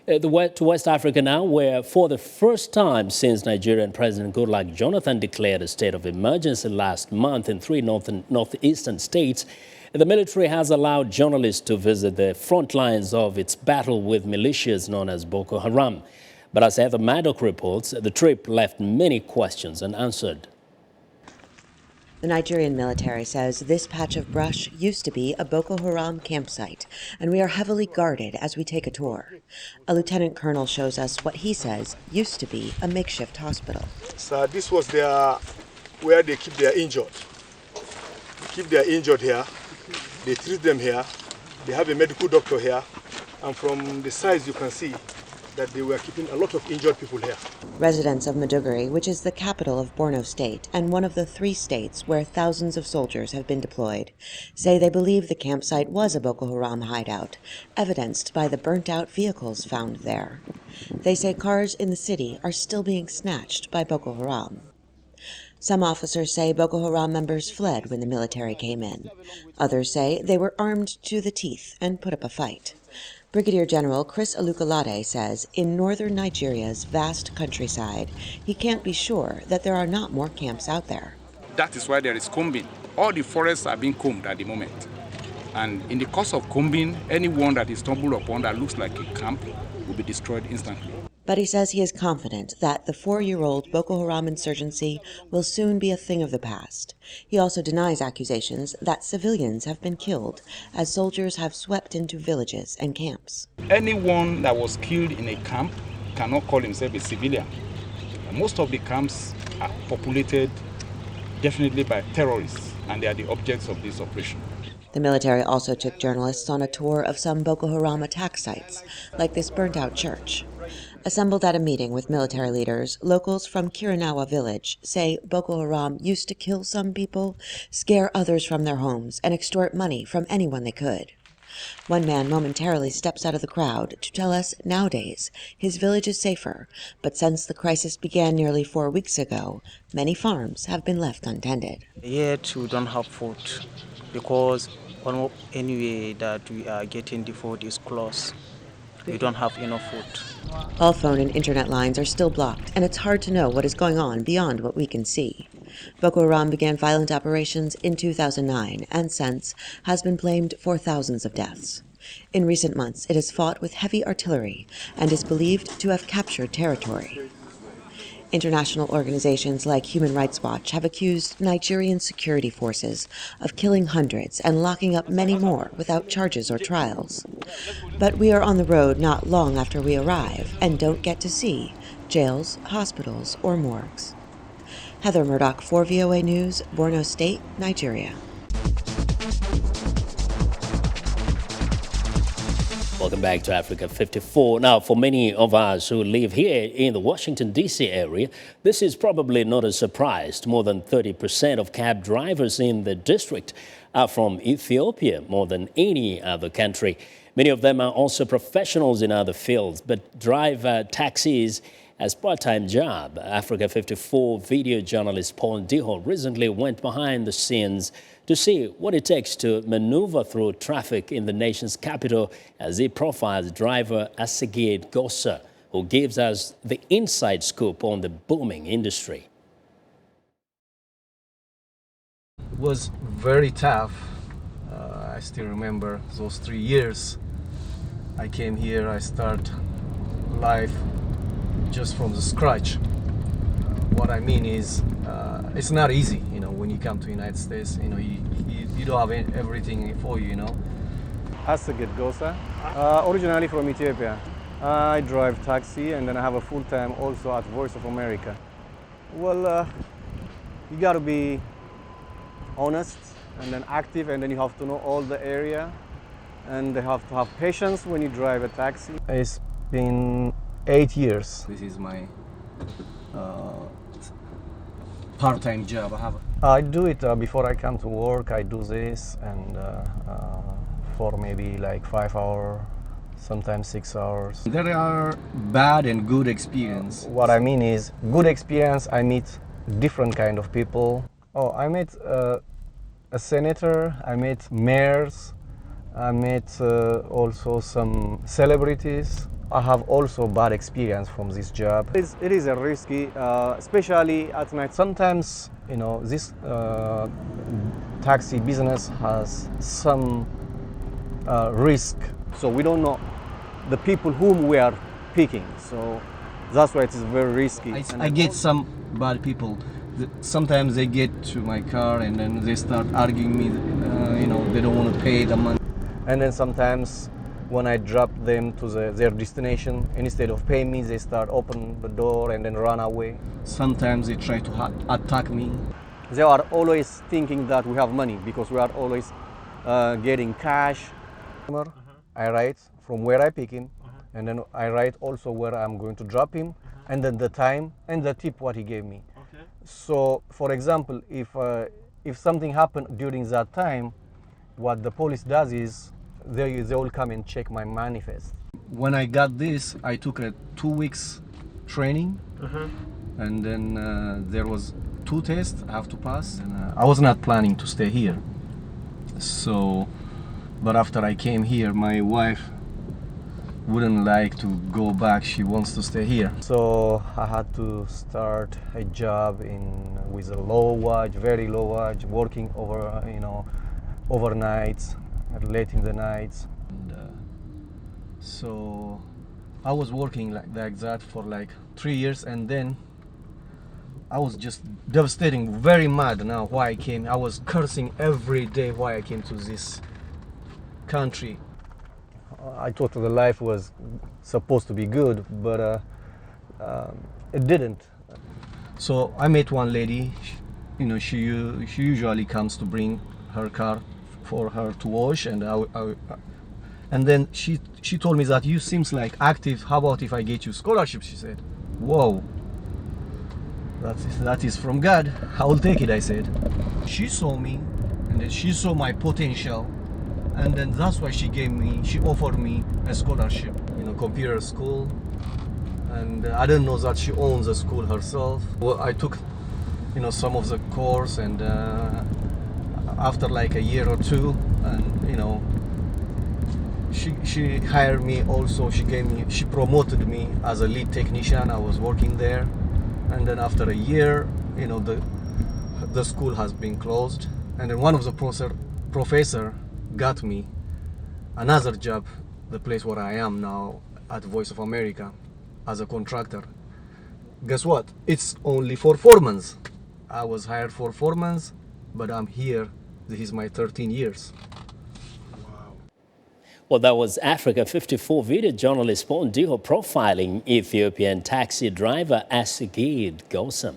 To West Africa now, where for the first time since Nigerian President Goodluck Jonathan declared a state of emergency last month in three northeastern states, the military has allowed journalists to visit the front lines of its battle with militias known as Boko Haram. But as Heather Maddock reports, the trip left many questions unanswered. The Nigerian military says this patch of brush used to be a Boko Haram campsite, and we are heavily guarded as we take a tour. A lieutenant colonel shows us what he says used to be a makeshift hospital. So this was where they keep their injured. They keep their injured here, they treat them here, they have a medical doctor here, and from the size you can see that they were keeping a lot of injured people here. Residents of Maiduguri, which is the capital of Borno State and one of the 3 states where thousands of soldiers have been deployed, say they believe the campsite was a Boko Haram hideout, evidenced by the burnt-out vehicles found there. They say cars in the city are still being snatched by Boko Haram. Some officers say Boko Haram members fled when the military came in. Others say they were armed to the teeth and put up a fight. Brigadier General Chris Olukolade says in northern Nigeria's vast countryside, he can't be sure that there are not more camps out there. That is why there is combing. All the forests are being combed at the moment. And in the course of combing, anyone that is stumbled upon that looks like a camp will be destroyed instantly. But he says he is confident that the 4-year-old Boko Haram insurgency will soon be a thing of the past. He also denies accusations that civilians have been killed as soldiers have swept into villages and camps. Anyone that was killed in a camp cannot call himself a civilian. Most of the camps are populated definitely by terrorists, and they are the objects of this operation. The military also took journalists on a tour of some Boko Haram attack sites, like this burnt-out church. Assembled at a meeting with military leaders, locals from Kirinawa village say Boko Haram used to kill some people, scare others from their homes, and extort money from anyone they could. One man momentarily steps out of the crowd to tell us nowadays his village is safer, but since the crisis began nearly 4 weeks ago, many farms have been left untended. Yet we don't have food because anyway that we are getting the food is close. We don't have enough food. All phone and internet lines are still blocked, and it's hard to know what is going on beyond what we can see. Boko Haram began violent operations in 2009 and since has been blamed for thousands of deaths. In recent months, it has fought with heavy artillery and is believed to have captured territory. International organizations like Human Rights Watch have accused Nigerian security forces of killing hundreds and locking up many more without charges or trials. But we are on the road not long after we arrive and don't get to see jails, hospitals, or morgues. Heather Murdoch for VOA News, Borno State, Nigeria. Welcome back to Africa 54. Now, for many of us who live here in the Washington, D.C. area, this is probably not a surprise. More than 30% of cab drivers in the district are from Ethiopia, more than any other country. Many of them are also professionals in other fields, but drive taxis as part-time job. Africa 54 video journalist Paul Ndiho recently went behind the scenes to see what it takes to maneuver through traffic in the nation's capital as he profiles driver Assegid Ggossa, who gives us the inside scoop on the booming industry. It was very tough. I still remember those 3 years. I came here, I start life just from the scratch. What I mean is, it's not easy, when you come to the United States, you don't have everything for you, Assegid Ggossa, originally from Ethiopia. I drive taxi and then I have a full-time also at Voice of America. Well, you got to be honest and then active, and then you have to know all the area, and they have to have patience when you drive a taxi. It's been 8 years. This is my part-time job. I do it before I come to work. I do this and for maybe like 5 hours, sometimes 6 hours. There are bad and good experience. What I mean is, good experience, I meet different kind of people. I met a senator, I met mayors, I met also some celebrities, I have also bad experience from this job. It is a risky, especially at night. Sometimes, this taxi business has some risk. So we don't know the people whom we are picking. So that's why it is very risky. I get some bad people. Sometimes they get to my car and then they start arguing me, they don't want to pay the money. And then sometimes when I drop them to their destination, instead of paying me, they start open the door and then run away. Sometimes they try to attack me. They are always thinking that we have money because we are always getting cash. I write from where I pick him, and then I write also where I'm going to drop him, and then the time and the tip what he gave me. Okay. So, for example, if something happened during that time, what the police does is they will come and check my manifest. When I got this, I took a 2 weeks training, and then there was 2 tests I have to pass. And, I was not planning to stay here. So, but after I came here, my wife wouldn't like to go back. She wants to stay here. So I had to start a job with a low wage, very low wage, working overnights, late in the nights. And, so I was working like that for like 3 years, and then I was just devastating, very mad now why I came. I was cursing every day why I came to this country. I thought the life was supposed to be good, but it didn't. So I met one lady. She usually comes to bring her car for her to wash, and and then she told me that you seems like active. How about if I get you scholarship? She said, "Whoa, that is from God. I will take it," I said. She saw me, and then she saw my potential, and then that's why she offered me a scholarship, computer school. And I didn't know that she owns a school herself. Well, I took, some of the course, and after like a year or two, and she hired me also. She promoted me as a lead technician. I was working there, and then after a year, the school has been closed, and then one of the professor got me another job, the place where I am now at Voice of America, as a contractor. Guess what? It's only for 4 months. I was hired for 4 months, but I'm here. This is my 13 years. Well, that was Africa 54 video journalist Paul Ndiho profiling Ethiopian taxi driver Assegid Ggossa.